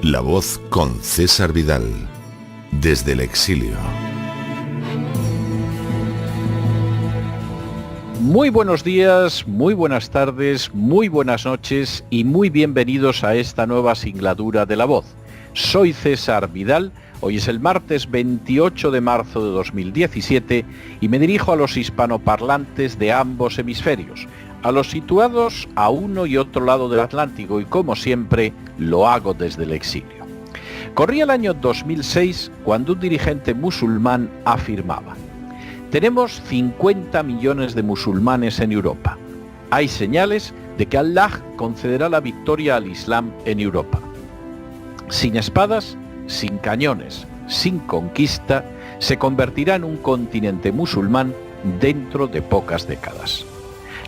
La Voz con César Vidal, desde el exilio. Muy buenos días, muy buenas tardes, muy buenas noches y muy bienvenidos a esta nueva singladura de La Voz. Soy César Vidal, hoy es el martes 28 de marzo de 2017 y me dirijo a los hispanoparlantes de ambos hemisferios, a los situados a uno y otro lado del Atlántico, y como siempre lo hago desde el exilio. Corría el año 2006 cuando un dirigente musulmán afirmaba: tenemos 50 millones de musulmanes en Europa. Hay señales de que Allah concederá la victoria al Islam en Europa. Sin espadas, sin cañones, sin conquista, se convertirá en un continente musulmán dentro de pocas décadas.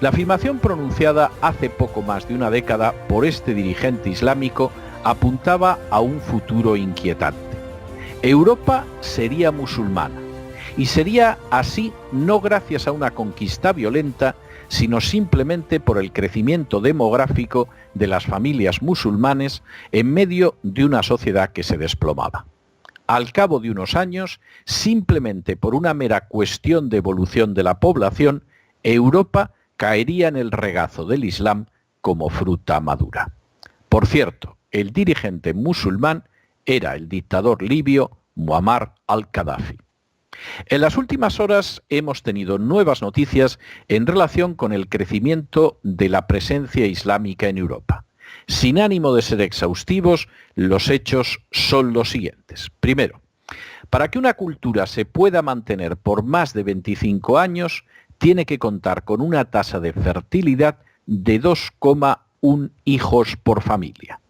La afirmación pronunciada hace poco más de una década por este dirigente islámico apuntaba a un futuro inquietante. Europa sería musulmana, y sería así no gracias a una conquista violenta, sino simplemente por el crecimiento demográfico de las familias musulmanes en medio de una sociedad que se desplomaba. Al cabo de unos años, simplemente por una mera cuestión de evolución de la población, Europa caería en el regazo del Islam como fruta madura. Por cierto, el dirigente musulmán era el dictador libio Muammar al-Gaddafi. En las últimas horas hemos tenido nuevas noticias en relación con el crecimiento de la presencia islámica en Europa. Sin ánimo de ser exhaustivos, los hechos son los siguientes. Primero, para que una cultura se pueda mantener por más de 25 años, tiene que contar con una tasa de fertilidad de 2,1 hijos por familia.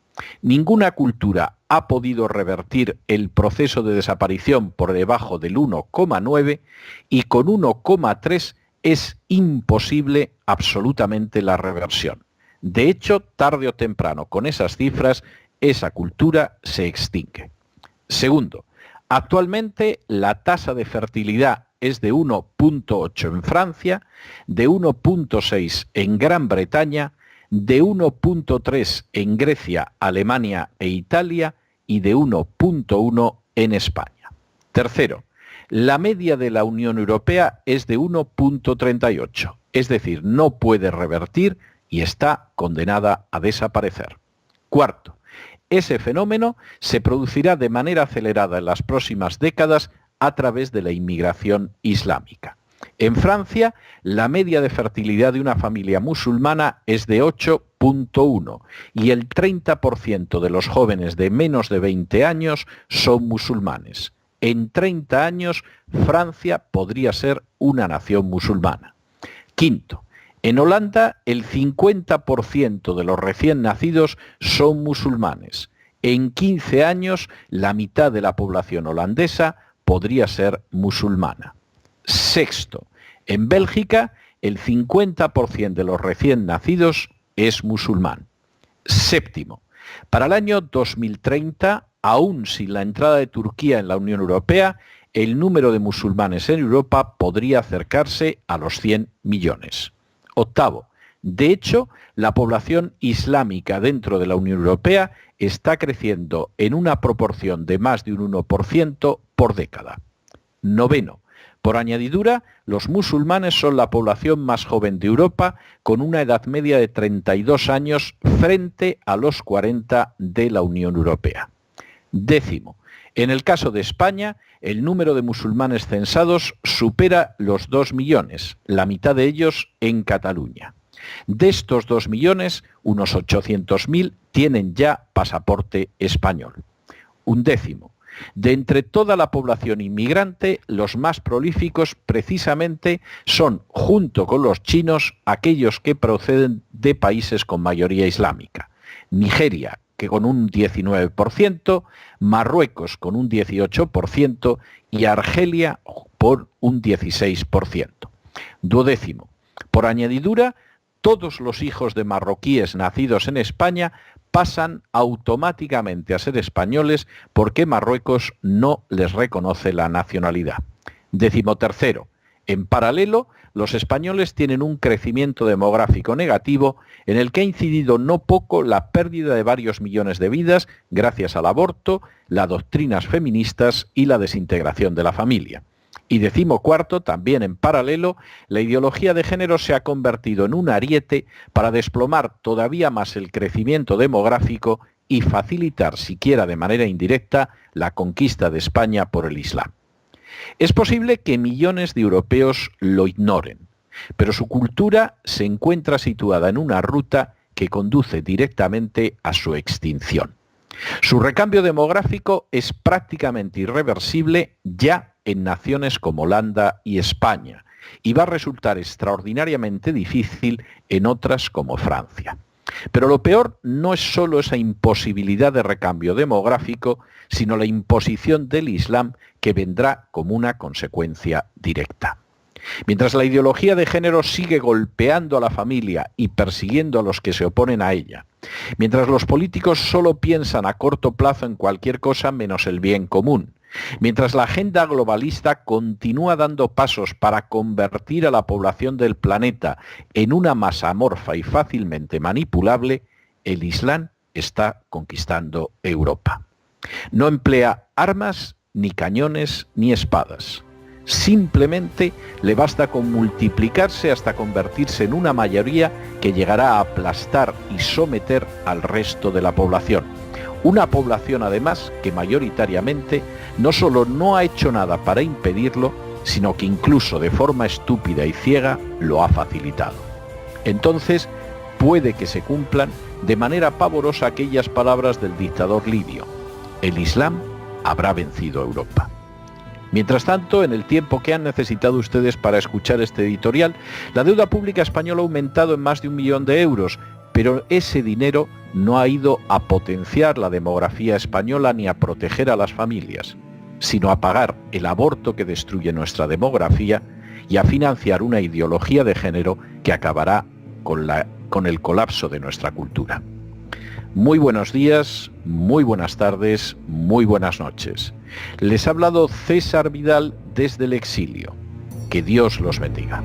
Ninguna cultura ha podido revertir el proceso de desaparición por debajo del 1,9 y con 1,3 es imposible absolutamente la reversión. De hecho, tarde o temprano, con esas cifras, esa cultura se extingue. Segundo, actualmente la tasa de fertilidad es de 1,8 en Francia, de 1,6 en Gran Bretaña, de 1,3 en Grecia, Alemania e Italia y de 1,1 en España. Tercero, la media de la Unión Europea es de 1,38, es decir, no puede revertir y está condenada a desaparecer. Cuarto, ese fenómeno se producirá de manera acelerada en las próximas décadas a través de la inmigración islámica. En Francia, la media de fertilidad de una familia musulmana es de 8,1 y el 30% de los jóvenes de menos de 20 años son musulmanes. En 30 años, Francia podría ser una nación musulmana. Quinto, en Holanda, el 50% de los recién nacidos son musulmanes. En 15 años, la mitad de la población holandesa podría ser musulmana. Sexto, en Bélgica el 50% de los recién nacidos es musulmán. Séptimo, para el año 2030, aún sin la entrada de Turquía en la Unión Europea, el número de musulmanes en Europa podría acercarse a los 100 millones. Octavo, de hecho, la población islámica dentro de la Unión Europea está creciendo en una proporción de más de un 1% por década. Noveno, por añadidura, los musulmanes son la población más joven de Europa, con una edad media de 32 años frente a los 40 de la Unión Europea. Décimo, en el caso de España, el número de musulmanes censados supera los 2 millones, la mitad de ellos en Cataluña. De estos 2 millones, unos 800.000 tienen ya pasaporte español. Undécimo, de entre toda la población inmigrante, los más prolíficos precisamente son, junto con los chinos, aquellos que proceden de países con mayoría islámica. Nigeria, que con un 19%, Marruecos con un 18% y Argelia por un 16%. Duodécimo. Por añadidura, todos los hijos de marroquíes nacidos en España pasan automáticamente a ser españoles porque Marruecos no les reconoce la nacionalidad. 13º. En paralelo, los españoles tienen un crecimiento demográfico negativo en el que ha incidido no poco la pérdida de varios millones de vidas gracias al aborto, las doctrinas feministas y la desintegración de la familia. Y 14º, también en paralelo, la ideología de género se ha convertido en un ariete para desplomar todavía más el crecimiento demográfico y facilitar, siquiera de manera indirecta, la conquista de España por el Islam. Es posible que millones de europeos lo ignoren, pero su cultura se encuentra situada en una ruta que conduce directamente a su extinción. Su recambio demográfico es prácticamente irreversible ya en naciones como Holanda y España, y va a resultar extraordinariamente difícil en otras como Francia. Pero lo peor no es solo esa imposibilidad de recambio demográfico, sino la imposición del Islam que vendrá como una consecuencia directa. Mientras la ideología de género sigue golpeando a la familia y persiguiendo a los que se oponen a ella, mientras los políticos solo piensan a corto plazo en cualquier cosa menos el bien común, mientras la agenda globalista continúa dando pasos para convertir a la población del planeta en una masa amorfa y fácilmente manipulable, el Islam está conquistando Europa. No emplea armas, ni cañones, ni espadas. Simplemente le basta con multiplicarse hasta convertirse en una mayoría que llegará a aplastar y someter al resto de la población. Una población además que mayoritariamente no solo no ha hecho nada para impedirlo, sino que incluso de forma estúpida y ciega lo ha facilitado. Entonces puede que se cumplan de manera pavorosa aquellas palabras del dictador libio: el Islam habrá vencido a Europa. Mientras tanto, en el tiempo que han necesitado ustedes para escuchar este editorial, la deuda pública española ha aumentado en más de 1 millón de euros, pero ese dinero no ha ido a potenciar la demografía española ni a proteger a las familias, sino a pagar el aborto que destruye nuestra demografía y a financiar una ideología de género que acabará con el colapso de nuestra cultura. Muy buenos días, muy buenas tardes, muy buenas noches. Les ha hablado César Vidal desde el exilio. Que Dios los bendiga.